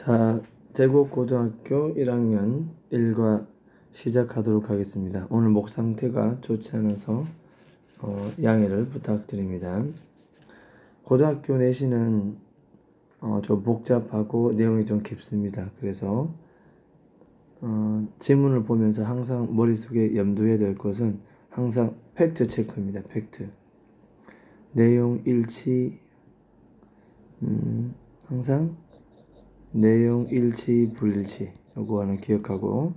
자, 대구고등학교 1학년 1과 시작하도록 하겠습니다. 오늘 목 상태가 좋지 않아서 양해를 부탁드립니다. 고등학교 내신은 좀 복잡하고 내용이 좀 깊습니다. 그래서 지문을 보면서 항상 머릿속에 염두해야 될 것은 항상 팩트 체크입니다. 팩트. 내용 일치, 항상 내용 일치, 불일치 요거는 기억하고,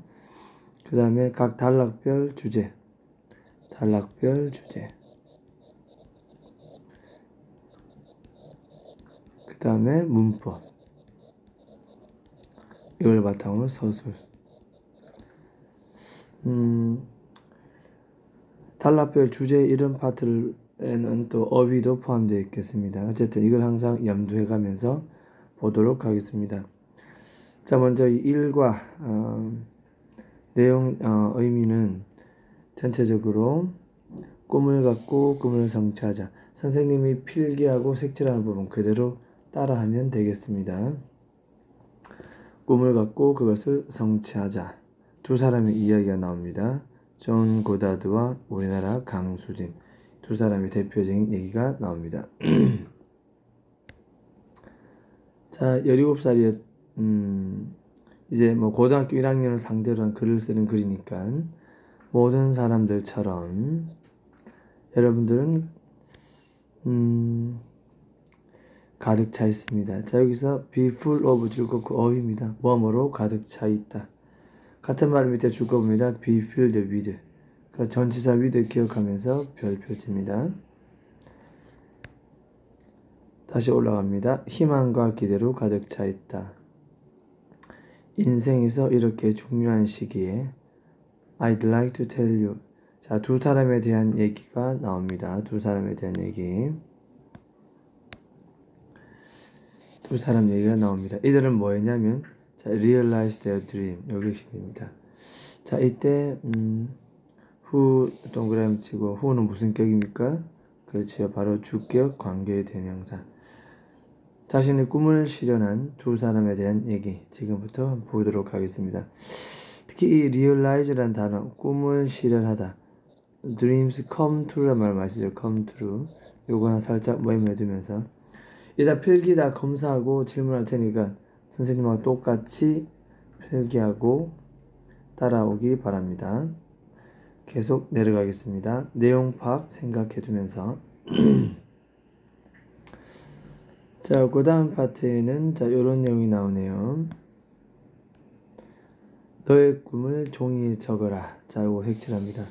그 다음에 각 단락별 주제, 그 다음에 문법, 이걸 바탕으로 서술. 단락별 주제 이런 파트에는 또 어휘도 포함되어 있겠습니다. 어쨌든 이걸 항상 염두해 가면서 보도록 하겠습니다. 자, 먼저 이 1과 내용 의미는 전체적으로 꿈을 갖고 꿈을 성취하자. 선생님이 필기하고 색칠하는 부분 그대로 따라하면 되겠습니다. 꿈을 갖고 그것을 성취하자. 두 사람의 이야기가 나옵니다. 존 고다드와 우리나라 강수진, 두 사람의 대표적인 얘기가 나옵니다. 자, 17살이 이제 뭐 고등학교 1학년을 상대로 한 글을 쓰는 글이니까 모든 사람들처럼 여러분들은 가득 차 있습니다. 자, 여기서 be full of 즐겁고 어휘입니다. 뭐뭐로 가득 차 있다. 같은 말 밑에 줄거입니다. be filled with. 그 전치사 with 기억하면서 별표집니다. 다시 올라갑니다. 희망과 기대로 가득 차 있다. 인생에서 이렇게 중요한 시기에 I'd like to tell you. 자, 두 사람에 대한 얘기가 나옵니다. 두 사람에 대한 얘기. 두 사람 얘기가 나옵니다. 이들은 뭐였냐면, 자, realize their dream. 여기 핵심입니다. 자, 이때 who 동그라미 치고 who는 무슨 격입니까? 그렇지요. 바로 주격 관계의 대명사. 자신의 꿈을 실현한 두 사람에 대한 얘기 지금부터 보도록 하겠습니다. 특히 이 realize라는 단어, 꿈을 실현하다, dreams come true란 말 아시죠? come true. 요거 하나 살짝 모임해 두면서 이제 필기 다 검사하고 질문할 테니까 선생님하고 똑같이 필기하고 따라오기 바랍니다. 계속 내려가겠습니다. 내용 파악 생각해 두면서 자, 그 다음 파트에는 자, 요런 내용이 나오네요. 너의 꿈을 종이에 적어라. 자, 요거 색칠합니다.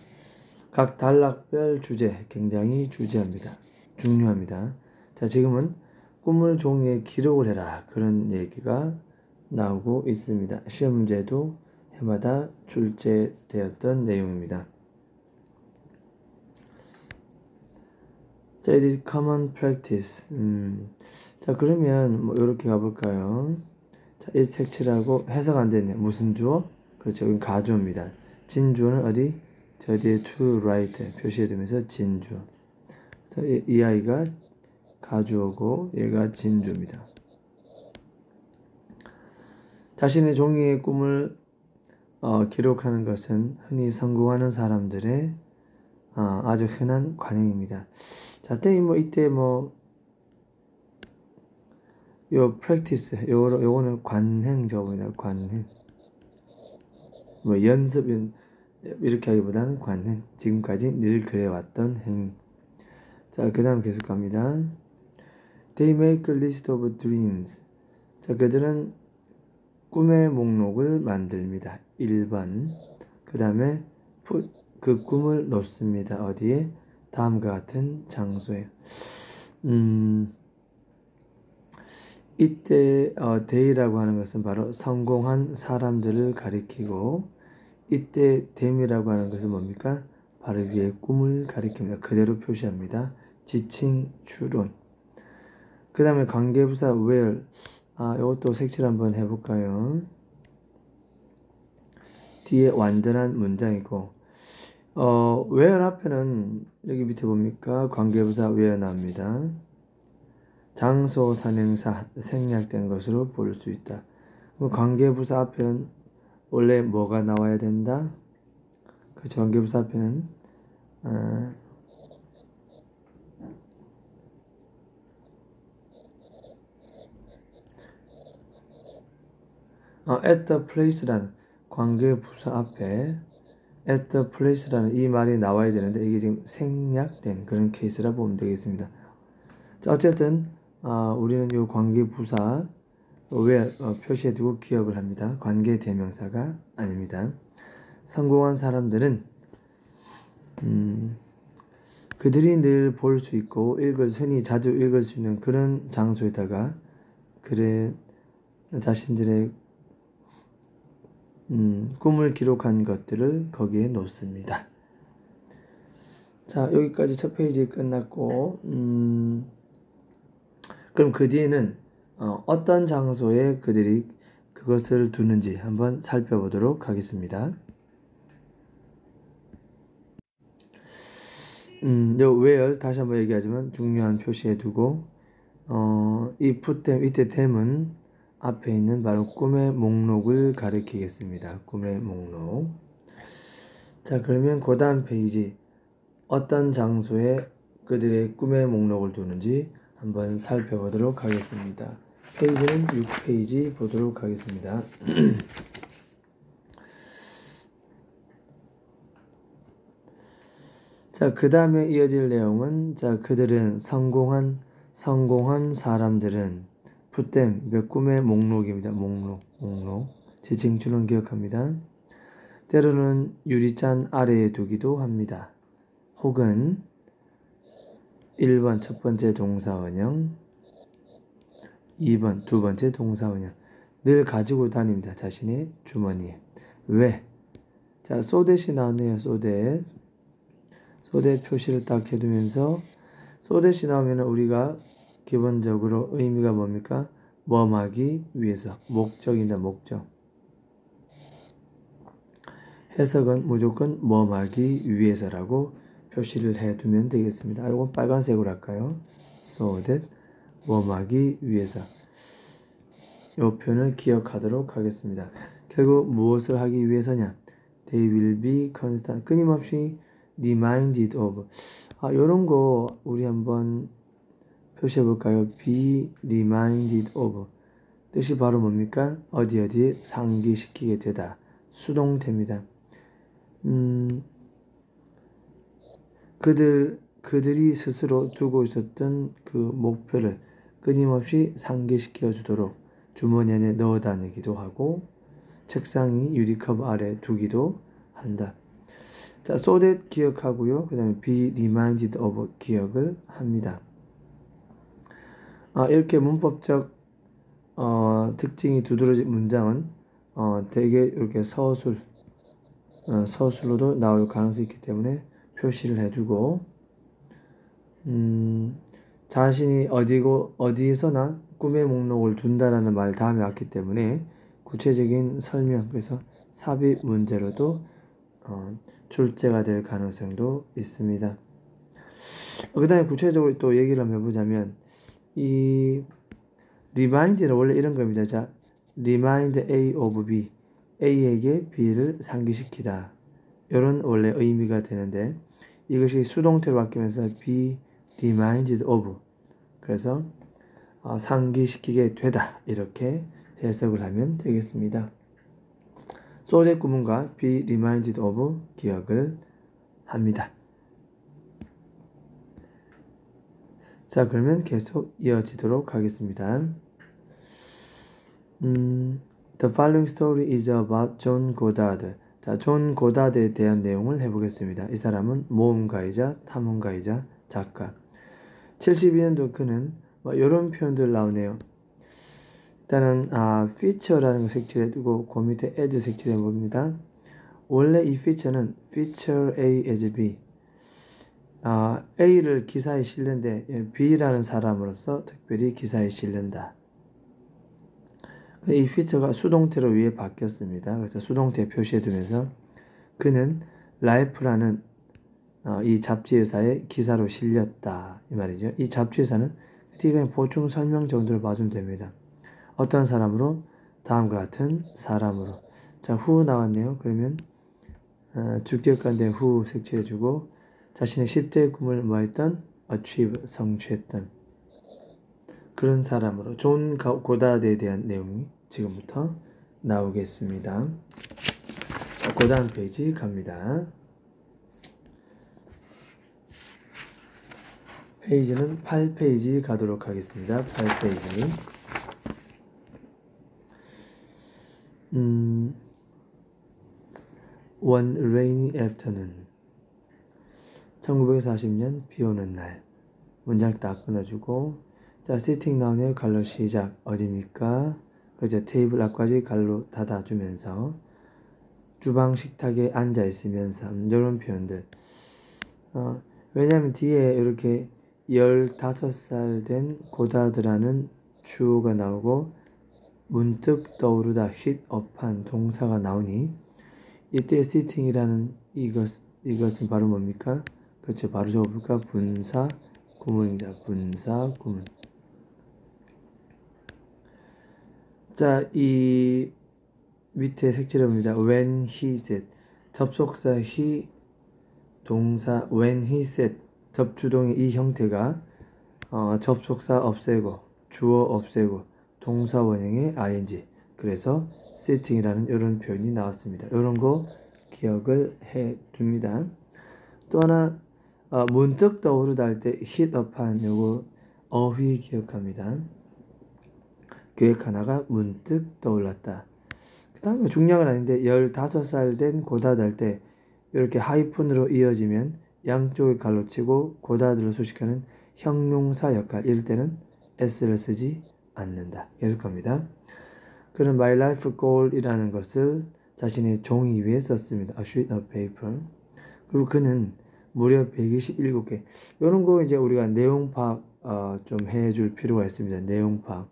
각 단락별 주제 굉장히 중요합니다. 자, 지금은 꿈을 종이에 기록을 해라. 그런 얘기가 나오고 있습니다. 시험 문제도 해마다 출제되었던 내용입니다. 자, it is common practice. 자, 그러면 뭐 이렇게 가볼까요? 자, 이 색칠하고 해석 안 되네. 무슨 주어? 그렇죠. 여기 가주어입니다. 진주어는 어디? 저 뒤에 to write 표시해두면서 진주어. 그래서 이 아이가 가주어고 얘가 진주입니다. 자신의 종이의 꿈을 기록하는 것은 흔히 성공하는 사람들의 아주 흔한 관행입니다. 자, 이때 요 practice 요거는 관행 적어보냐. 관행. 연습 이렇게 하기보다는 관행. 지금까지 늘 그래왔던 행위. 자, 그 다음 계속 갑니다. They make a list of dreams. 자, 그들은 꿈의 목록을 만듭니다. 1번. 그 다음에 그 꿈을 놓습니다. 어디에? 다음과 같은 장소에. 이때 they라고 하는 것은 바로 성공한 사람들을 가리키고, 이때 them이라고 하는 것은 뭡니까? 바로 위에 꿈을 가리킵니다. 그대로 표시합니다. 지칭, 추론. 그 다음에 관계부사 where. 이것도 색칠 한번 해볼까요? 뒤에 완전한 문장이고, where 앞에는 여기 밑에 봅니까? 관계부사 where 나옵니다. 장소, 산행사, 생략된 것으로 볼 수 있다. 관계부사 앞에는 원래 뭐가 나와야 된다? 그렇죠. 관계부사 앞에는 at the place라는 관계부사 앞에 at the place라는 이 말이 나와야 되는데 이게 지금 생략된 그런 케이스라 보면 되겠습니다. 자, 어쨌든 우리는 이 관계부사 where 표시해두고 기억을 합니다. 관계대명사가 아닙니다. 성공한 사람들은 그들이 늘 볼 수 있고 흔히 자주 읽을 수 있는 그런 장소에다가 자신들의 꿈을 기록한 것들을 거기에 놓습니다. 자, 여기까지 첫 페이지 끝났고 그럼 그 뒤에는 어떤 장소에 그들이 그것을 두는지 한번 살펴보도록 하겠습니다. 요 where 다시 한번 얘기하지만 중요한 표시해 두고 이 put댐 이때 댐은 앞에 있는 바로 꿈의 목록을 가리키겠습니다. 꿈의 목록. 자, 그러면 그 다음 페이지 어떤 장소에 그들의 꿈의 목록을 두는지 한번 살펴보도록 하겠습니다. 페이지는 6페이지 보도록 하겠습니다. 자, 그 다음에 이어질 내용은 자, 그들은 성공한 사람들은 put댐 몇 꿈의 목록입니다. 목록 지칭주는 기억합니다. 때로는 유리잔 아래에 두기도 합니다. 혹은 1번 첫 번째 동사원형 2번 두 번째 동사원형 늘 가지고 다닙니다. 자신의 주머니에. 왜? 자, 소댓이 나왔네요. 소댓 표시를 딱 해두면서 소댓이 나오면 우리가 기본적으로 의미가 뭡니까? 뭐하기 위해서. 목적이다. 목적. 해석은 무조건 뭐하기 위해서라고 표시를 해두면 되겠습니다. 이건 빨간색으로 할까요? So that 뭐하기 위해서. 이 표현을 기억하도록 하겠습니다. 결국 무엇을 하기 위해서냐? They will be constant. 끊임없이 reminded of. 요런 거 우리 한번 표시해 볼까요? be reminded of. 뜻이 바로 뭡니까? 어디에 상기시키게 되다. 수동태입니다. 그들이 스스로 두고 있었던 그 목표를 끊임없이 상기시켜 주도록 주머니 안에 넣어 다니기도 하고 책상 유리컵 아래 두기도 한다. 자, so that 기억하고요. 그 다음에 be reminded of 기억을 합니다. 이렇게 문법적 특징이 두드러진 문장은 대개 이렇게 서술로도 나올 가능성이 있기 때문에 표시를 해두고 자신이 어디에서나 꿈의 목록을 둔다라는 말 다음에 왔기 때문에 구체적인 설명, 그래서 삽입 문제로도 출제가 될 가능성도 있습니다. 그 다음에 구체적으로 또 얘기를 한번 해보자면 이 remind는 원래 이런 겁니다. 자, remind A of B, A에게 B를 상기시키다. 이런 원래 의미가 되는데 이것이 수동태로 바뀌면서 be reminded of, 그래서 상기시키게 되다 이렇게 해석을 하면 되겠습니다. so that 구문과 be reminded of 기억을 합니다. 자, 그러면 계속 이어지도록 하겠습니다. The following story is about John Goddard. 자, 존 고다드에 대한 내용을 해보겠습니다. 이 사람은 모험가이자 탐험가이자 작가. 72년도 그는 이런 표현들 나오네요. 일단은 feature라는 거 색칠해두고 그 밑에 add 색칠해봅니다. 원래 이 feature는 feature A as B. A를 기사에 실는데 B라는 사람으로서 특별히 기사에 실른다. 이 feature가 수동태로 위에 바뀌었습니다. 그래서 수동태 표시해두면서 그는 life라는 이 잡지회사의 기사로 실렸다 이 말이죠. 이 잡지회사는 그냥 보충 설명 정도로 봐주면 됩니다. 어떤 사람으로? 다음과 같은 사람으로. 자, who 나왔네요. 그러면 주격관대 who 색칠해주고 자신의 10대의 꿈을 뭐했던? achieve, 성취했던 그런 사람으로. 존 고다드에 대한 내용이 지금부터 나오겠습니다. 그 다음 페이지 갑니다. 페이지는 8페이지 가도록 하겠습니다. 8페이지. One rainy afternoon. 1940년 비 오는 날. 문장 딱 끊어주고, 자, sitting down의 갈로 시작. 어디입니까? 그죠? 테이블 앞까지 갈로 닫아주면서 주방 식탁에 앉아 있으면서 이런 표현들. 왜냐하면 뒤에 이렇게 15살 된 고다드라는 주어가 나오고 문득 떠오르다 hitup한 동사가 나오니 이때 sitting이라는 이것은 바로 뭡니까? 그렇죠. 바로 적어볼까? 분사 구문입니다. 분사 구문. 자, 이 밑에 색칠해봅니다. When he said. 접속사 he, 동사 when he said. 접주동의 이 형태가 접속사 없애고 주어 없애고 동사 원형의 ing. 그래서 sitting이라는 이런 표현이 나왔습니다. 이런 거 기억을 해 둡니다. 또 하나 문득 떠오르다 할 때 hit up한 요거 어휘 기억합니다. 계획 하나가 문득 떠올랐다. 그 다음에 중요한 건 아닌데 15살 된 고다드 할 때 이렇게 하이픈으로 이어지면 양쪽을 갈로 치고 고다드를 수식하는 형용사 역할. 이럴 때는 s를 쓰지 않는다. 계속합니다. 그는 my life goal이라는 것을 자신의 종이 위에 썼습니다. A sheet of paper. 그리고 그는 무려 127개. 이런 거 이제 우리가 내용 파악 좀 해줄 필요가 있습니다. 내용 파악.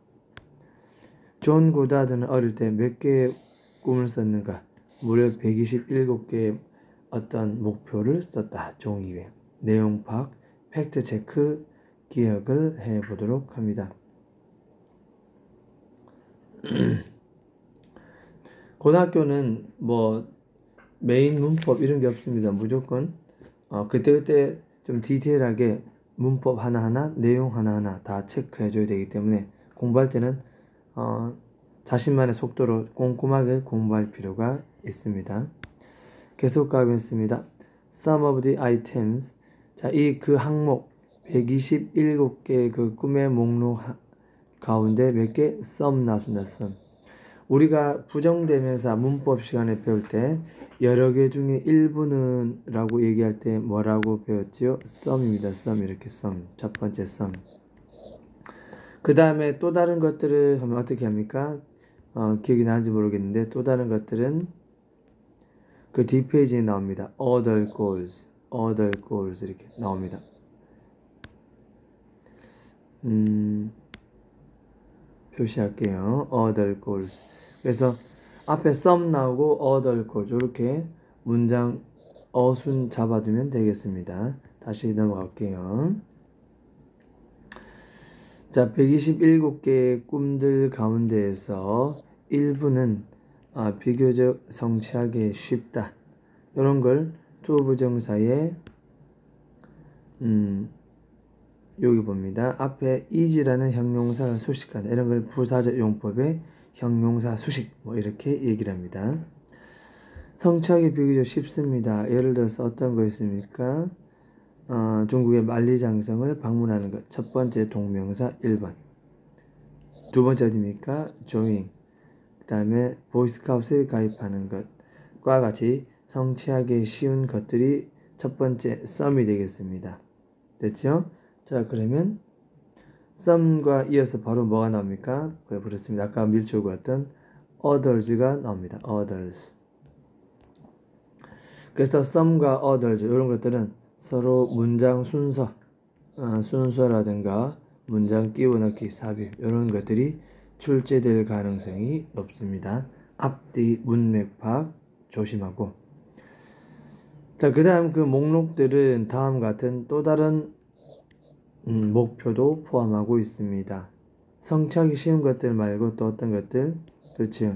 존 고다드는 어릴 때 몇 개의 꿈을 썼는가? 무려 127개의 어떤 목표를 썼다. 종이 위에. 내용 파악, 팩트 체크 기억을 해 보도록 합니다. 고등학교는 뭐 메인 문법 이런 게 없습니다. 무조건 그때그때 좀 디테일하게 문법 하나하나, 내용 하나하나 다 체크해 줘야 되기 때문에 공부할 때는 자신만의 속도로 꼼꼼하게 공부할 필요가 있습니다. 계속 가겠습니다. Some of the items. 자, 그 항목 127개의 그 꿈의 목록 가운데 몇 개? some 나왔습니다. some. 우리가 부정대명사 문법 시간에 배울 때 여러 개 중에 일부는 라고 얘기할 때 뭐라고 배웠지요? some입니다. some. 이렇게 some. 첫 번째 some. 그 다음에 또 다른 것들을 하면 어떻게 합니까? 기억이 나는지 모르겠는데 또 다른 것들은 그 뒷페이지에 나옵니다. other goals, other goals 이렇게 나옵니다. 표시할게요. other goals. 그래서 앞에 some 나오고 other goals 이렇게 문장 어순 잡아두면 되겠습니다. 다시 넘어갈게요. 자, 127개의 꿈들 가운데에서 일부는 비교적 성취하기 쉽다. 이런 걸 to 부정사에 여기 봅니다. 앞에 is라는 형용사를 수식하다. 이런 걸 부사적 용법의 형용사 수식 뭐 이렇게 얘기를 합니다. 성취하기 비교적 쉽습니다. 예를 들어서 어떤 거 있습니까? 중국의 만리장성을 방문하는 것. 첫 번째 동명사 1번. 두 번째 어디입니까? join. 그 다음에 보이스카우트에 가입하는 것과 같이 성취하기 쉬운 것들이 첫 번째 some이 되겠습니다. 됐죠? 자, 그러면 some과 이어서 바로 뭐가 나옵니까? 그렇습니다. 아까 밀치고 왔던 others가 나옵니다. others. 그래서 some과 others 이런 것들은 서로 문장 순서라든가 문장 끼워넣기, 삽입 이런 것들이 출제될 가능성이 높습니다. 앞뒤 문맥 파악 조심하고. 자, 그 다음 그 목록들은 다음 같은 또 다른 목표도 포함하고 있습니다. 성취하기 쉬운 것들 말고 또 어떤 것들? 그렇죠.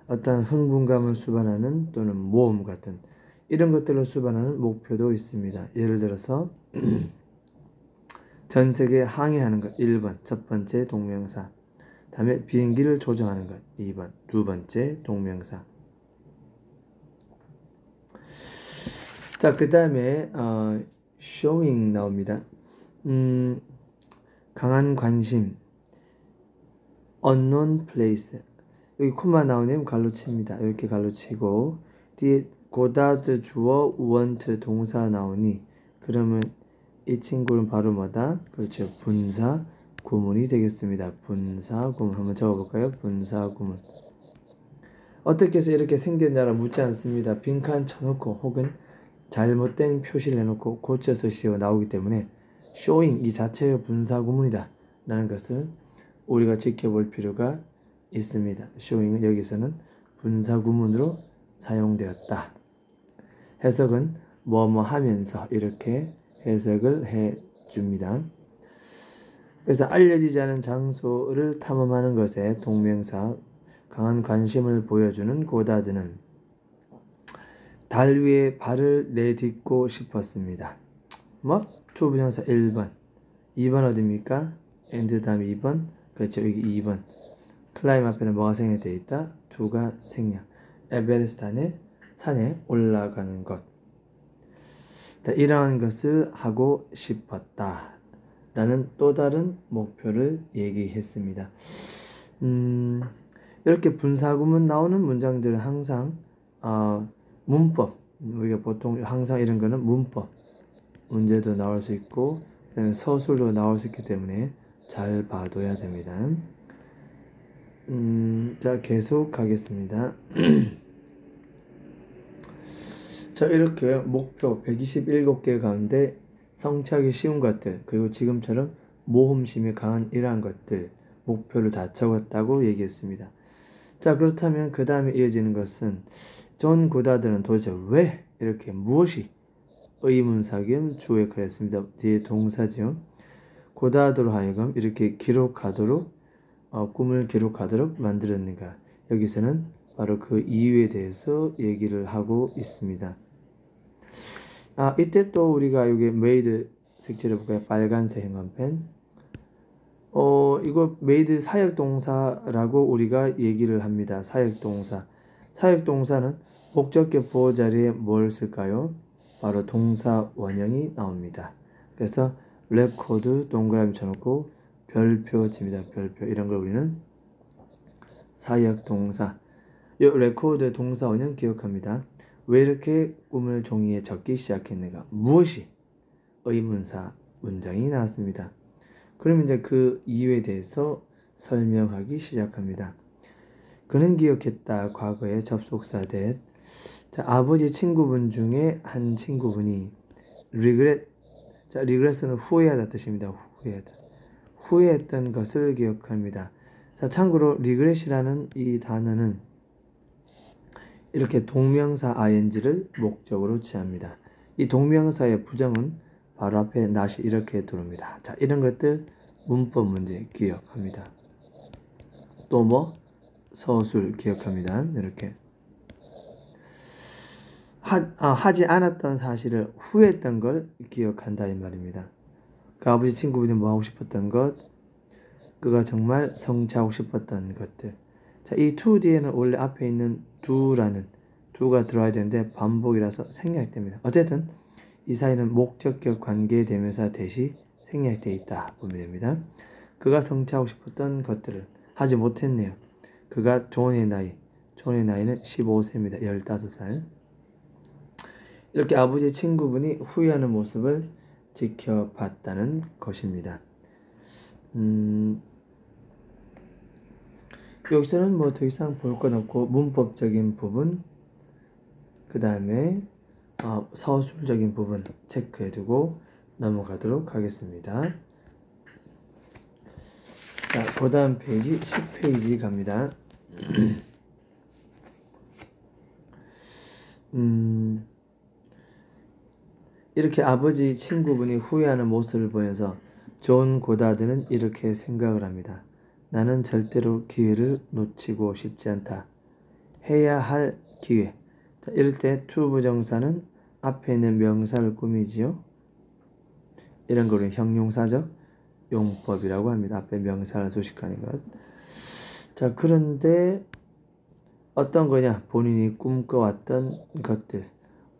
어떤 흥분감을 수반하는 또는 모험 같은 이런 것들로 수반하는 목표도 있습니다. 예를 들어서 전 세계에 항해하는 것 1번 첫 번째 동명사, 다음에 비행기를 조종하는 것 2번 두 번째 동명사. 자, 그 다음에 showing 나옵니다. 강한 관심, unknown place. 여기 코마 나오면 갈로칩니다. 이렇게 갈로치고 뒤에 고다드 주어 want 동사 나오니 그러면 이 친구는 바로 뭐다? 그렇죠. 분사 구문이 되겠습니다. 분사 구문 한번 적어볼까요? 분사 구문. 어떻게 해서 이렇게 생겼냐라 묻지 않습니다. 빈칸 쳐놓고 혹은 잘못된 표시를 해놓고 고쳐서 씌워 나오기 때문에 showing 이 자체가 분사 구문이다 라는 것을 우리가 지켜볼 필요가 있습니다. showing은 여기서는 분사 구문으로 사용되었다. 해석은 뭐뭐 하면서 이렇게 해석을 해 줍니다. 그래서 알려지지 않은 장소를 탐험하는 것에 동명사 강한 관심을 보여주는 고다드는 달 위에 발을 내딛고 싶었습니다. 뭐? to 부정사 1번 2번 어디입니까? and 다음 2번 그렇죠. 여기 2번 클라임 앞에는 뭐가 생략되어 있다? to가 생략. 에베레스트 산에 올라가는 것. 자, 이러한 것을 하고 싶었다 라는 또 다른 목표를 얘기했습니다. 이렇게 분사구문 나오는 문장들은 항상 문법, 우리가 보통 항상 이런 거는 문법 문제도 나올 수 있고 서술도 나올 수 있기 때문에 잘 봐둬야 됩니다. 자, 계속 하겠습니다. 자, 이렇게 목표 127개 가운데 성취하기 쉬운 것들 그리고 지금처럼 모험심이 강한 이러한 것들 목표를 다 적었다고 얘기했습니다. 자, 그렇다면 그 다음에 이어지는 것은 존 고다드는 도대체 왜 이렇게 무엇이 의문사 겸 주어에 그랬습니다. 뒤에 동사죠. 고다드로 하여금 이렇게 기록하도록 꿈을 기록하도록 만들었는가. 여기서는 바로 그 이유에 대해서 얘기를 하고 있습니다. 이때 또 우리가 여기 made 색칠해 볼까요? 빨간색 행한펜. 이거 made 사역동사라고 우리가 얘기를 합니다. 사역동사. 사역동사는 목적격 보호 자리에 뭘 쓸까요? 바로 동사 원형이 나옵니다. 그래서 레코드 동그라미 쳐놓고 별표 칩니다. 별표. 이런 걸 우리는 사역동사. 이 레코드 동사 원형 기억합니다. 왜 이렇게 꿈을 종이에 적기 시작했는가? 무엇이? 의문사 문장이 나왔습니다. 그럼 이제 그 이유에 대해서 설명하기 시작합니다. 그는 기억했다. 과거의 접속사 that. 자, 아버지 친구분 중에 한 친구분이 regret. 자, regret은 후회하다 뜻입니다. 후회하다. 후회했던 것을 기억합니다. 자, 참고로 regret이라는 이 단어는 이렇게 동명사 ing를 목적으로 취합니다. 이 동명사의 부정은 바로 앞에 not이 이렇게 들어옵니다. 자, 이런 것들 문법 문제 기억합니다. 또 뭐? 서술 기억합니다. 이렇게. 하지 않았던 사실을 후회했던 걸 기억한다 이 말입니다. 그 아버지 친구분이 뭐 하고 싶었던 것, 그가 정말 성취하고 싶었던 것들. 자, 이 to 뒤에는 원래 앞에 있는 do라는 do가 들어와야 되는데 반복이라서 생략됩니다. 어쨌든 이 사이는 목적격 관계 대명사 대시 생략되어 있다 보면 됩니다. 그가 성취하고 싶었던 것들을 하지 못했네요. 그가 존의 나이는 15세입니다. 15살. 이렇게 아버지 친구분이 후회하는 모습을 지켜봤다는 것입니다. 여기서는 뭐 더 이상 볼 건 없고 문법적인 부분, 그 다음에 서술적인 부분 체크해두고 넘어가도록 하겠습니다. 자, 그 다음 페이지 10페이지 갑니다. 이렇게 아버지 친구분이 후회하는 모습을 보면서 존 고다드는 이렇게 생각을 합니다. 나는 절대로 기회를 놓치고 싶지 않다. 해야 할 기회. 자, 이럴 때 to 부정사는 앞에 있는 명사를 꾸미지요. 이런 거를 형용사적 용법이라고 합니다. 앞에 명사를 수식하는 것. 자, 그런데 어떤 거냐? 본인이 꿈꿔왔던 것들.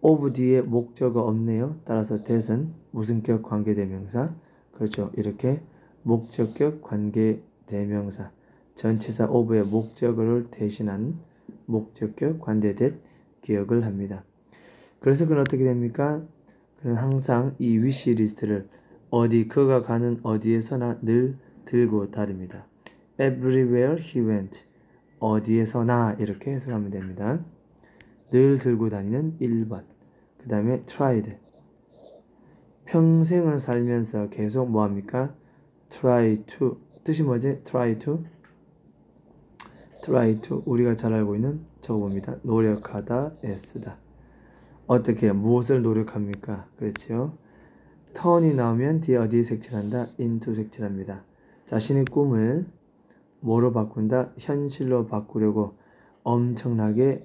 of 뒤에 목적어 없네요. 따라서 that은 무슨격 관계대명사. 그렇죠. 이렇게 목적격 관계대명사. 전치사 of의 목적어를 대신한 목적격 관대댓 기억을 합니다. 그래서 그건 어떻게 됩니까? 그는 항상 이 위시 리스트를 어디 그가 가는 어디에서나 늘 들고 다닙니다. Everywhere he went. 어디에서나 이렇게 해석하면 됩니다. 늘 들고 다니는 1번. 그 다음에 tried. 평생을 살면서 계속 뭐합니까? try to. 뜻이 뭐지? try to. try to. 우리가 잘 알고 있는 저거봅니다. 노력하다, 애쓰다. 어떻게 무엇을 노력합니까? 그렇죠. turn이 나오면 뒤에 어디에 색칠한다? into 색칠합니다. 자신의 꿈을 뭐로 바꾼다? 현실로 바꾸려고 엄청나게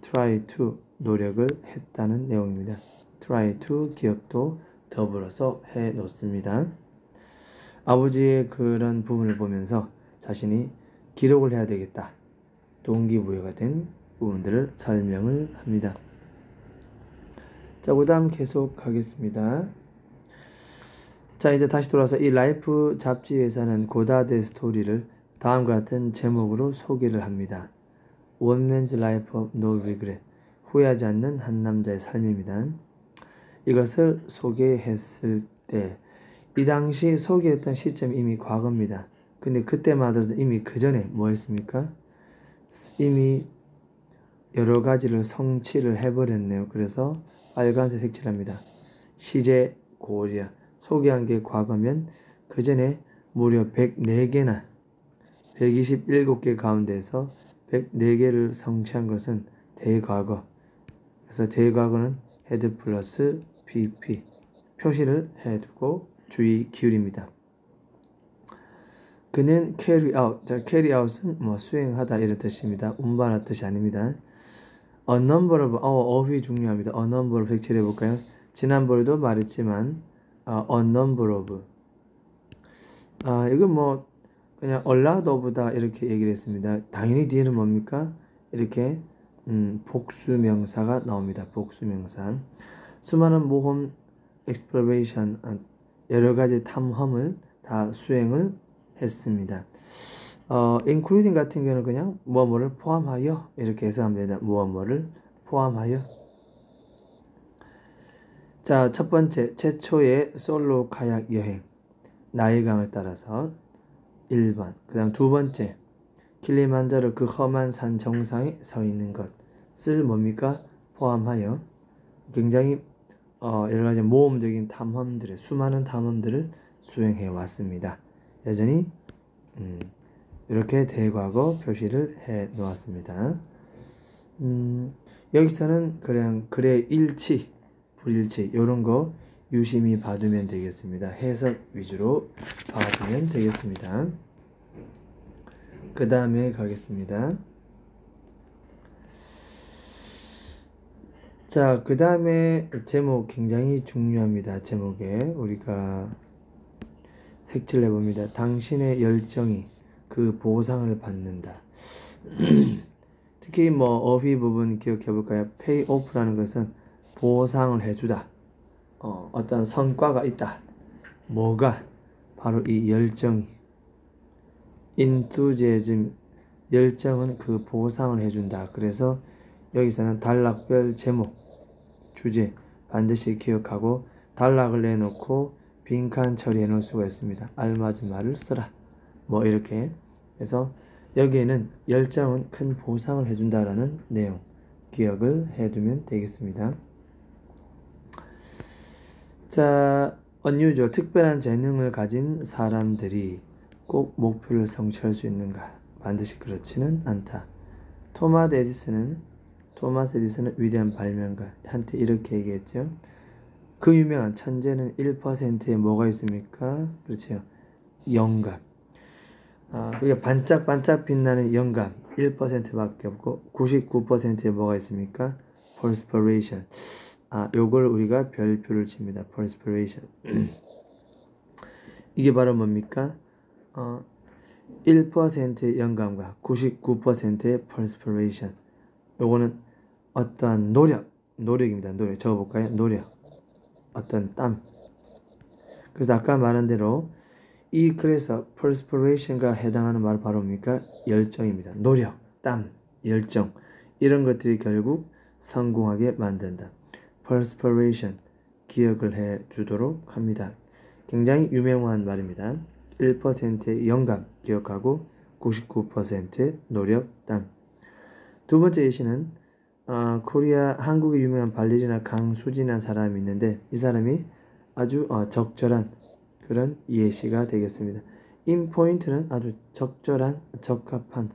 try to 노력을 했다는 내용입니다. try to 기억도 더불어서 해 놓습니다. 아버지의 그런 부분을 보면서 자신이 기록을 해야 되겠다. 동기부여가 된 부분들을 설명을 합니다. 자, 그 다음 계속 하겠습니다. 자, 이제 다시 돌아와서 이 라이프 잡지 회사는 고다드 스토리를 다음과 같은 제목으로 소개를 합니다. One Man's Life of No Regret. 후회하지 않는 한 남자의 삶입니다. 이것을 소개했을 때 이 당시 소개했던 시점이 이미 과거입니다. 근데 그때마다도 이미 그 전에 뭐 했습니까? 이미 여러 가지를 성취를 해버렸네요. 그래서 빨간색 색칠합니다. 시제 고려. 소개한 게 과거면 그 전에 무려 104개나 127개 가운데서 104개를 성취한 것은 대과거. 그래서 대과거는 헤드 플러스 PP 표시를 해두고 주의 기울입니다. 그는 carry out. 자, carry out은 뭐 수행하다 이런 뜻입니다. 운반한 뜻이 아닙니다. A number of. 어휘 중요합니다. A number of 색칠해 볼까요? 지난번에도 말했지만 a number of. 이건 뭐 그냥 a lot of다 이렇게 얘기를 했습니다. 당연히 뒤에는 뭡니까? 이렇게 복수명사가 나옵니다. 복수명사. 수많은 모험 exploration 여러 가지 탐험을 다 수행을 했습니다. including 같은 경우는 그냥 뭐뭐를 포함하여 이렇게 해석하면 됩니다. 뭐뭐를 포함하여. 자, 첫 번째 최초의 솔로 카약 여행 나일강을 따라서 1번. 그 다음 두 번째 킬리만자로 그 험한 산 정상에 서 있는 것을 뭡니까? 포함하여 굉장히 여러 가지 모험적인 탐험들의 수많은 탐험들을 수행해 왔습니다. 여전히 이렇게 대과거 표시를 해 놓았습니다. 여기서는 그냥 글의 일치, 불일치 이런 거 유심히 봐두면 되겠습니다. 해석 위주로 봐두면 되겠습니다. 그 다음에 가겠습니다. 자, 그 다음에 제목 굉장히 중요합니다. 제목에 우리가 색칠을 해봅니다. 당신의 열정이 그 보상을 받는다. 특히 뭐 어휘 부분 기억해 볼까요? pay off라는 것은 보상을 해주다. 어떤 성과가 있다. 뭐가? 바로 이 열정이. enthusiasm, 열정은 그 보상을 해준다. 그래서 여기서는 단락별 제목, 주제 반드시 기억하고 단락을 내놓고 빈칸 처리해 놓을 수가 있습니다. 알맞은 말을 써라. 뭐 이렇게 해서 여기에는 열정은 큰 보상을 해준다라는 내용 기억을 해두면 되겠습니다. 자, unusual, 특별한 재능을 가진 사람들이 꼭 목표를 성취할 수 있는가? 반드시 그렇지는 않다. 토마스 에디슨은 위대한 발명가 한테 이렇게 얘기했죠. 그 유명한 천재는 1%에 뭐가 있습니까? 그렇죠. 영감. 그게 반짝반짝 빛나는 영감 1%밖에 없고 99%에 뭐가 있습니까? perspiration. 요걸 우리가 별표를 칩니다. perspiration. 이게 바로 뭡니까? 1%의 영감과 99%의 perspiration. 요거는 어떠한 노력입니다. 노력. 적어볼까요? 노력. 어떤 땀. 그래서 아까 말한 대로 이 글에서 perspiration과 해당하는 말 바로 뭡니까? 열정입니다. 노력, 땀, 열정. 이런 것들이 결국 성공하게 만든다. perspiration. 기억을 해 주도록 합니다. 굉장히 유명한 말입니다. 1%의 영감 기억하고 99%의 노력, 땀. 두 번째 예시는 한국의 유명한 발레리나 강수진이라는 사람이 있는데 이 사람이 아주 적절한 그런 예시가 되겠습니다. in 포인트는 아주 적절한, 적합한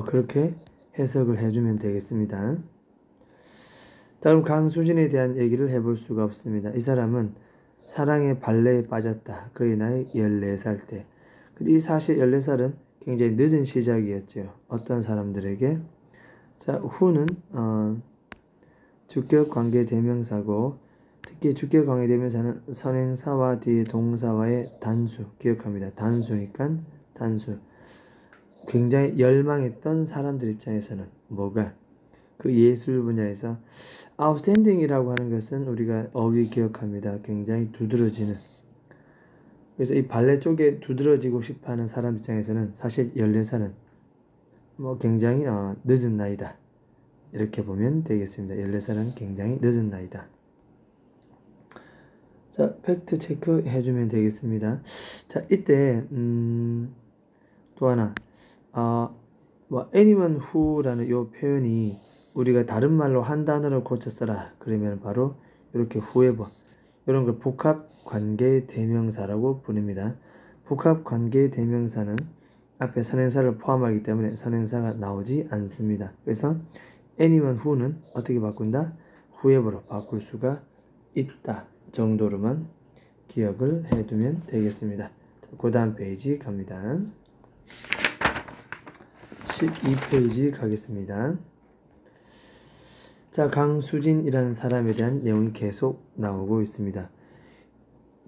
그렇게 해석을 해주면 되겠습니다. 다음 강수진에 대한 얘기를 해볼 수가 없습니다. 이 사람은 사랑의 발레에 빠졌다. 그의 나이 14살 때. 근데 이 사실 14살은 굉장히 늦은 시작이었죠. 어떤 사람들에게. 자, 후는 주격관계 대명사고 특히 주격관계 대명사는 선행사와 뒤에 동사와의 단수 기억합니다. 단수니까 단수. 굉장히 열망했던 사람들 입장에서는 뭐가 그 예술 분야에서 outstanding이라고 하는 것은 우리가 어휘 기억합니다. 굉장히 두드러지는. 그래서 이 발레 쪽에 두드러지고 싶어하는 사람 입장에서는 사실 14살은 굉장히 늦은 나이다. 이렇게 보면 되겠습니다. 14살은 굉장히 늦은 나이다. 자, 팩트 체크 해주면 되겠습니다. 자, 이때 또 하나 anyone who라는 이 표현이 우리가 다른 말로 한 단어를 고쳐 써라. 그러면 바로 이렇게 whoever 이런 걸 복합관계 대명사라고 부릅니다. 복합관계 대명사는 앞에 선행사를 포함하기 때문에 선행사가 나오지 않습니다. 그래서 anyone who는 어떻게 바꾼다? whoever로 바꿀 수가 있다 정도로만 기억을 해두면 되겠습니다. 그 다음 페이지 갑니다. 12페이지 가겠습니다. 자, 강수진이라는 사람에 대한 내용이 계속 나오고 있습니다.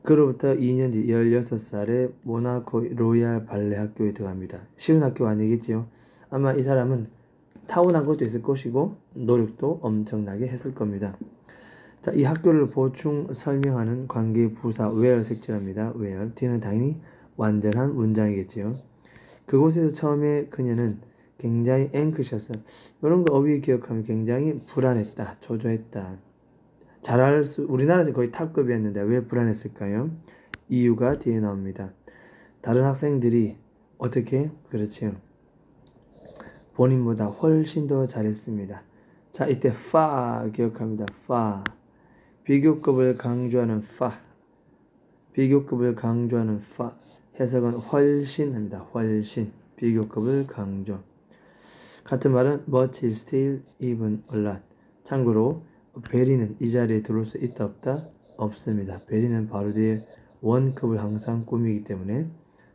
그로부터 2년 뒤 16살에 모나코 로얄 발레 학교에 들어갑니다. 쉬운 학교가 아니겠지요. 아마 이 사람은 타고난 것도 있을 것이고 노력도 엄청나게 했을 겁니다. 자, 이 학교를 보충 설명하는 관계 부사 where 색칠합니다. where. D는 당연히 완전한 문장이겠지요. 그곳에서 처음에 그녀는 굉장히 anxious. 이런 거 어휘 기억하면 굉장히 불안했다. 초조했다. 우리나라에서 거의 탑급이었는데 왜 불안했을까요? 이유가 뒤에 나옵니다. 다른 학생들이 어떻게? 그렇지요. 본인보다 훨씬 더 잘했습니다. 자, 이때 far 기억합니다. far. 비교급을 강조하는 far. 비교급을 강조하는 far. 해석은 훨씬 합니다. 훨씬. 비교급을 강조. 같은 말은 much, still, even, a lot. 참고로 베리는 이 자리에 들어올 수 있다 없다? 없습니다. 베리는 바로 뒤에 원급을 항상 꾸미기 때문에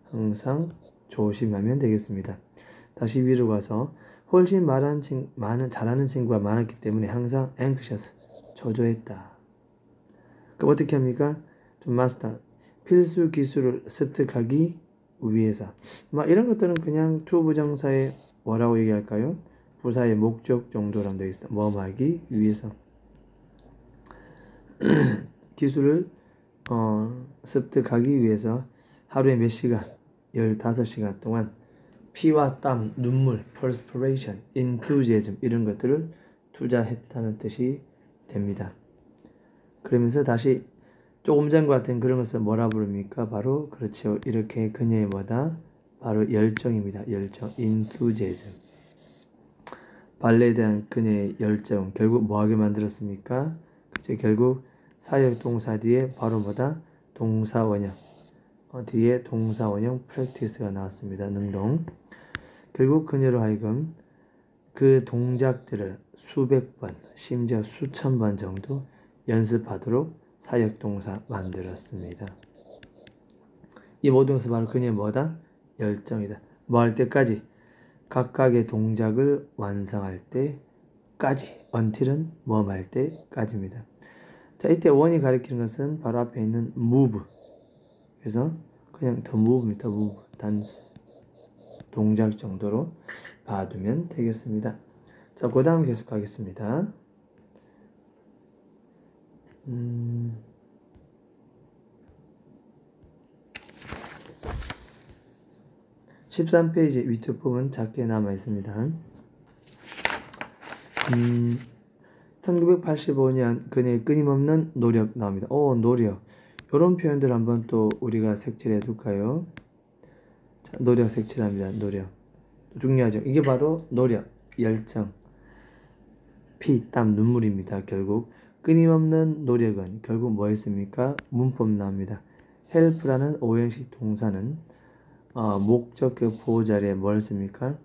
항상 조심하면 되겠습니다. 다시 위로 가서 훨씬 잘하는 친구가 많았기 때문에 항상 anxious, 초조했다. 그럼 어떻게 합니까? 좀 마스터, 필수 기술을 습득하기 위해서. 이런 것들은 그냥 to 부정사의 뭐라고 얘기할까요? 부사의 목적 정도로 되어 있어. 뭐 하기 위해서. 기술을 습득하기 위해서 하루에 몇 시간? 15시간 동안 피와 땀, 눈물, perspiration, enthusiasm 이런 것들을 투자했다는 뜻이 됩니다. 그러면서 다시 조금 전과 같은 그런 것을 뭐라 부릅니까? 바로 그렇죠. 이렇게 그녀의 뭐다? 바로 열정입니다. 열정, enthusiasm. 발레에 대한 그녀의 열정 결국 뭐하게 만들었습니까? 그쵸? 결국 사역동사 뒤에 바로 뭐다? 동사원형. 뒤에 동사원형 practice가 나왔습니다. 능동. 결국 그녀로 하여금 그 동작들을 수백 번, 심지어 수천 번 정도 연습하도록 사역동사 만들었습니다. 이 모든 것은 바로 그녀의 뭐다? 열정이다. 뭐 할 때까지? 각각의 동작을 완성할 때까지. until은 뭐 할 때까지입니다. 자, 이때 원이 가리키는 것은 바로 앞에 있는 move. 그래서 그냥 the move입니다. move. 단수. 동작 정도로 봐두면 되겠습니다. 자, 그 다음 계속 가겠습니다. 13페이지 위쪽 부분 작게 남아 있습니다. 1985년 그녀의 끊임없는 노력 나옵니다. 노력. 이런 표현들 한번 또 우리가 색칠해 둘까요? 자, 노력 색칠합니다. 노력. 중요하죠. 이게 바로 노력, 열정, 피, 땀, 눈물입니다. 결국 끊임없는 노력은 결국 뭐였습니까? 문법 나옵니다. help라는 오형식 동사는 목적격 보호 자리에 뭘 씁니까?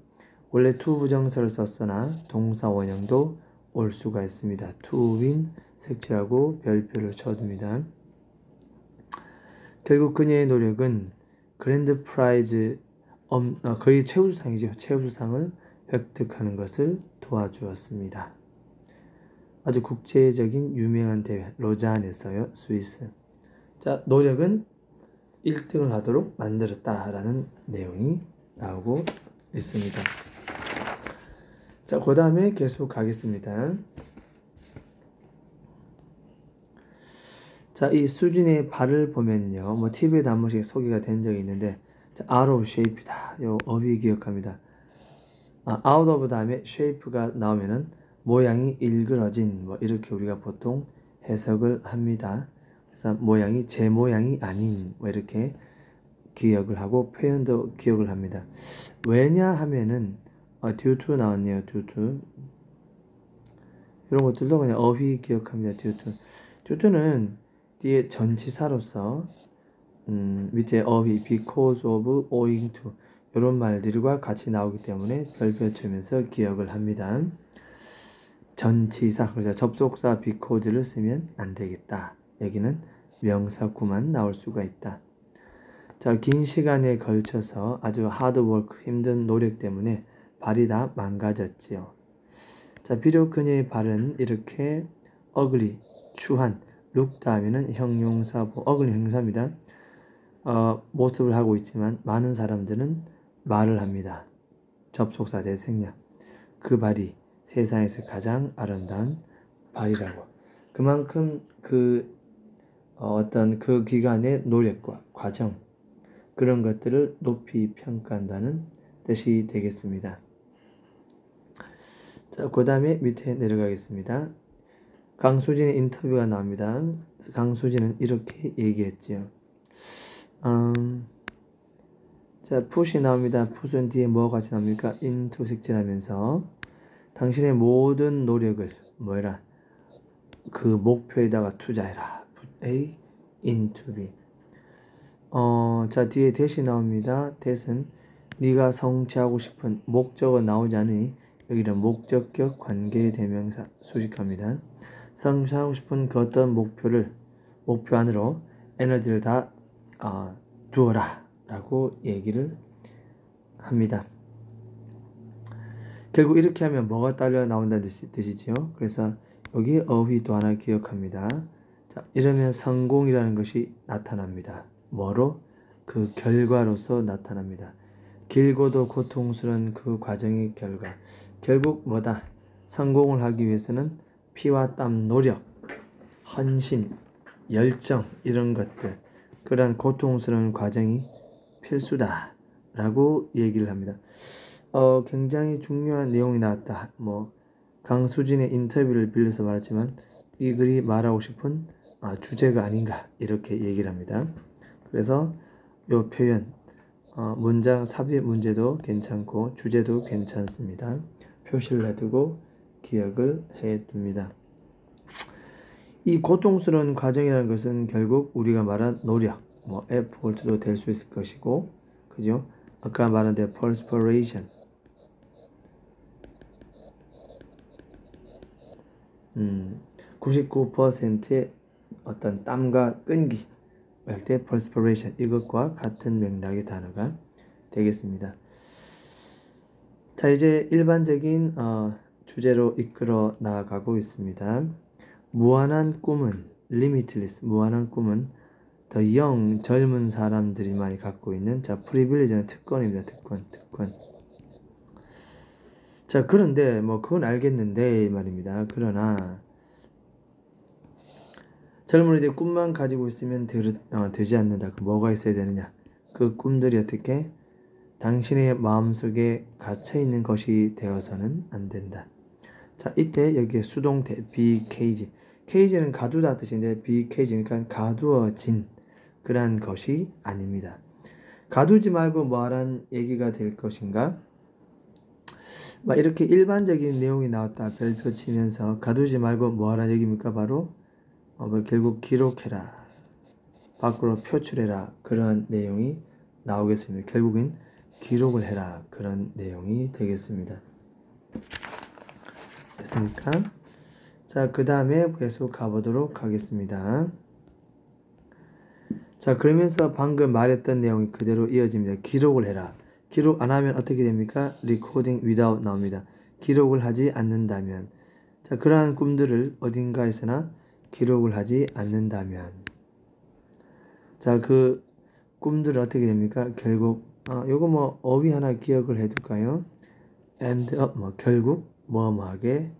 원래 to 부정사를 썼으나 동사 원형도 올 수가 있습니다. to win 색칠하고 별표를 쳐둡니다. 결국 그녀의 노력은 그랜드 프라이즈 거의 최우수상이죠. 최우수상을 획득하는 것을 도와주었습니다. 아주 국제적인 유명한 대회 로잔에서요. 스위스. 자, 노력은 1등을 하도록 만들었다라는 내용이 나오고 있습니다. 자, 그 다음에 계속 가겠습니다. 자, 이 수진의 발을 보면요. 뭐 TV에도 한 번씩 소개가 된 적이 있는데 자, out of shape이다. 요 어휘 기억합니다. out of 다음에 shape가 나오면은 모양이 일그러진 뭐 이렇게 우리가 보통 해석을 합니다. 그래서 모양이 제 모양이 아닌 뭐 이렇게 기억을 하고 표현도 기억을 합니다. 왜냐 하면은 due to 나왔네요. due to 이런 것들도 그냥 어휘 기억합니다. due to는 뒤에 전치사로서 밑에 어휘 because of, owing to 이런 말들과 같이 나오기 때문에 별표 치면서 기억을 합니다. 전치사, 그래서 접속사 because를 쓰면 안 되겠다. 여기는 명사구만 나올 수가 있다. 자, 긴 시간에 걸쳐서 아주 하드워크, 힘든 노력 때문에 발이 다 망가졌지요. 자, 비록 그녀의 발은 이렇게 ugly, 추한, look 다음에는 형용사, ugly 형용사입니다. 모습을 하고 있지만 많은 사람들은 말을 합니다. 접속사 대생략. 그 발이 세상에서 가장 아름다운 발이라고. 그만큼 어떤 그 기간의 노력과 과정 그런 것들을 높이 평가한다는 뜻이 되겠습니다. 자, 그 다음에 밑에 내려가겠습니다. 강수진의 인터뷰가 나옵니다. 강수진은 이렇게 얘기했지요. 자, 푸시 나옵니다. 푸스는 뒤에 뭐가 같이 나옵니까? into 색칠하면서 당신의 모든 노력을 뭐해라? 그 목표에다가 투자해라. put A into B. 자, 뒤에 that이 나옵니다. that은 네가 성취하고 싶은 목적은 나오지 않으니 여기는 목적격 관계대명사 수식합니다. 성취하고 싶은 그 어떤 목표 안으로 에너지를 다 두어라 라고 얘기를 합니다. 결국 이렇게 하면 뭐가 딸려 나온다는 뜻이지요. 그래서 여기 어휘도 하나 기억합니다. 자, 이러면 성공이라는 것이 나타납니다. 뭐로? 그 결과로서 나타납니다. 길고도 고통스러운 그 과정의 결과. 결국 뭐다? 성공을 하기 위해서는 피와 땀, 노력, 헌신, 열정 이런 것들 그런 고통스러운 과정이 필수다 라고 얘기를 합니다. 굉장히 중요한 내용이 나왔다. 강수진의 인터뷰를 빌려서 말했지만 이 글이 말하고 싶은 주제가 아닌가 이렇게 얘기를 합니다. 그래서 이 표현 문장 삽입 문제도 괜찮고 주제도 괜찮습니다. 표시를 해두고 기억을 해둡니다. 이 고통스러운 과정이라는 것은 결국 우리가 말한 노력, effort도 될 수 있을 것이고, 그죠? 아까 말한 대 perspiration, 99%의 어떤 땀과 끈기, 할 때 perspiration 이것과 같은 맥락의 단어가 되겠습니다. 자, 이제 일반적인 주제로 이끌어 나아가고 있습니다. 무한한 꿈은 limitless, 무한한 꿈은 the young, 젊은 사람들이 많이 갖고 있는 privilege는 특권입니다. 특권. 자, 그런데 뭐 그건 알겠는데 말입니다. 그러나 젊은이들이 꿈만 가지고 있으면 되지 않는다. 그 뭐가 있어야 되느냐? 그 꿈들이 어떻게 당신의 마음속에 갇혀있는 것이 되어서는 안 된다. 자, 이때 여기에 수동태 be caged. cage는 가두다 뜻인데 be caged니까 가두어진 그러한 것이 아닙니다. 가두지 말고 뭐하란 얘기가 될 것인가? 막 이렇게 일반적인 내용이 나왔다 별표 치면서 가두지 말고 뭐하란 얘기입니까? 바로 결국 기록해라, 밖으로 표출해라 그런 내용이 나오겠습니다. 결국엔 기록을 해라 그런 내용이 되겠습니다. 됐습니까? 자, 그 다음에 계속 가보도록 하겠습니다. 자, 그러면서 방금 말했던 내용이 그대로 이어집니다. 기록을 해라. 기록 안 하면 어떻게 됩니까? recording without 나옵니다. 기록을 하지 않는다면, 자, 그러한 꿈들을 어딘가에서나 기록을 하지 않는다면, 자, 그 꿈들은 어떻게 됩니까? 결국 요거 뭐 어휘 하나 기억을 해둘까요? end up 결국 뭐뭐하게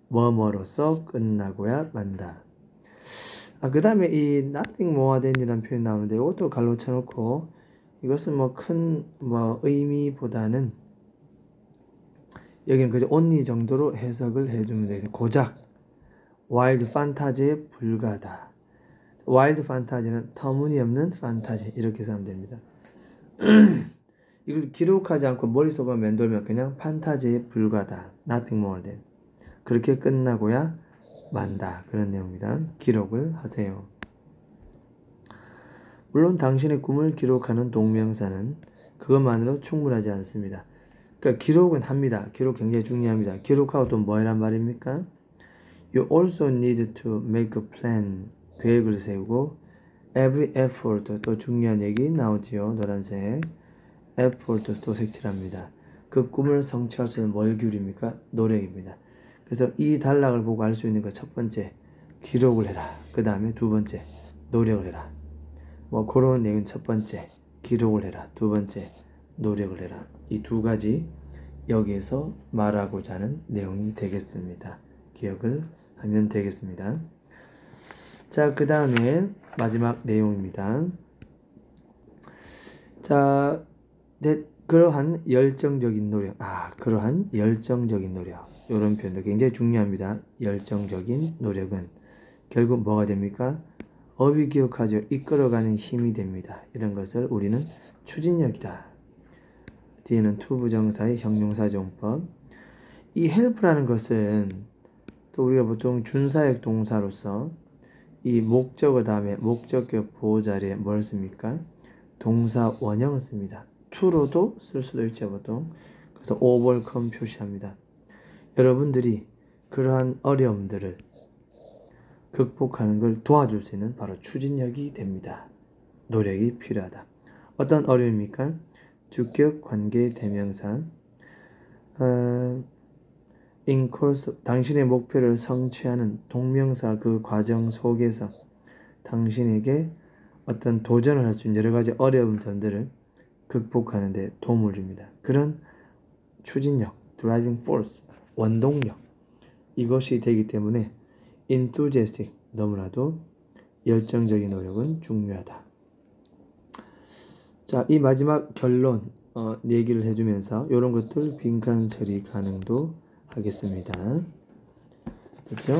뭐뭐로서 끝나고야 만다. 그 다음에 이 nothing more than이라는 표현이 나오는데 이것도 갈로 쳐놓고 이것은 뭐 큰 의미보다는 여기는 그저 only 정도로 해석을 해주면 되겠습니다. 고작 wild fantasy에 불과하다. wild fantasy는 터무니없는 판타지 이렇게 해석하면 됩니다. 이걸 기록하지 않고 머릿속만 맴돌면 그냥 판타지에 불과하다. nothing more than. 그렇게 끝나고야 만다. 그런 내용입니다. 기록을 하세요. 물론 당신의 꿈을 기록하는 동명사는 그것만으로 충분하지 않습니다. 그러니까 기록은 합니다. 기록 굉장히 중요합니다. 기록하고 또 뭐란 말입니까? You also need to make a plan. 계획을 세우고 every effort 또 중요한 얘기 나오지요. 노란색 effort 또 색칠합니다. 그 꿈을 성취할 수 있는 뭘 기울입니까? 노력입니다. 그래서 이 단락을 보고 알 수 있는 것 첫 번째 기록을 해라. 그 다음에 두 번째 노력을 해라. 뭐 그런 내용 첫 번째 기록을 해라. 두 번째 노력을 해라. 이 두 가지 여기에서 말하고자 하는 내용이 되겠습니다. 기억을 하면 되겠습니다. 자, 그 다음에 마지막 내용입니다. 자, 그러한 열정적인 노력. 그러한 열정적인 노력. 이런 표현도 굉장히 중요합니다. 열정적인 노력은 결국 뭐가 됩니까? 업이 기억하죠. 이끌어가는 힘이 됩니다. 이런 것을 우리는 추진력이다. 뒤에는 투부정사의 형용사정법. 이 help라는 것은 또 우리가 보통 준사역 동사로서 이 목적어 다음에 목적격 보호 자리에 뭘 씁니까? 동사 원형을 씁니다. to로도 쓸 수도 있죠, 보통. 그래서 overcome 표시합니다. 여러분들이 그러한 어려움들을 극복하는 걸 도와줄 수 있는 바로 추진력이 됩니다. 노력이 필요하다. 어떤 어려움입니까? 주격 관계 대명사 in course, 당신의 목표를 성취하는 동명사 그 과정 속에서 당신에게 어떤 도전을 할 수 있는 여러 가지 어려운 점들을 극복하는 데 도움을 줍니다. 그런 추진력, driving force, 원동력 이것이 되기 때문에 enthusiastic, 너무나도 열정적인 노력은 중요하다. 자, 이 마지막 결론 얘기를 해주면서 이런 것들 빈칸 처리 가능도 하겠습니다. 그렇죠?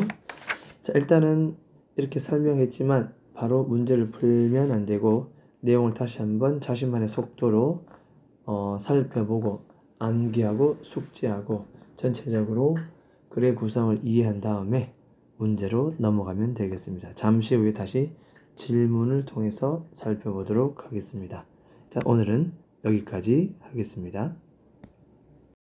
자, 일단은 이렇게 설명했지만 바로 문제를 풀면 안 되고 내용을 다시 한번 자신만의 속도로 살펴보고 암기하고 숙지하고 전체적으로 글의 구성을 이해한 다음에 문제로 넘어가면 되겠습니다. 잠시 후에 다시 질문을 통해서 살펴보도록 하겠습니다. 자, 오늘은 여기까지 하겠습니다.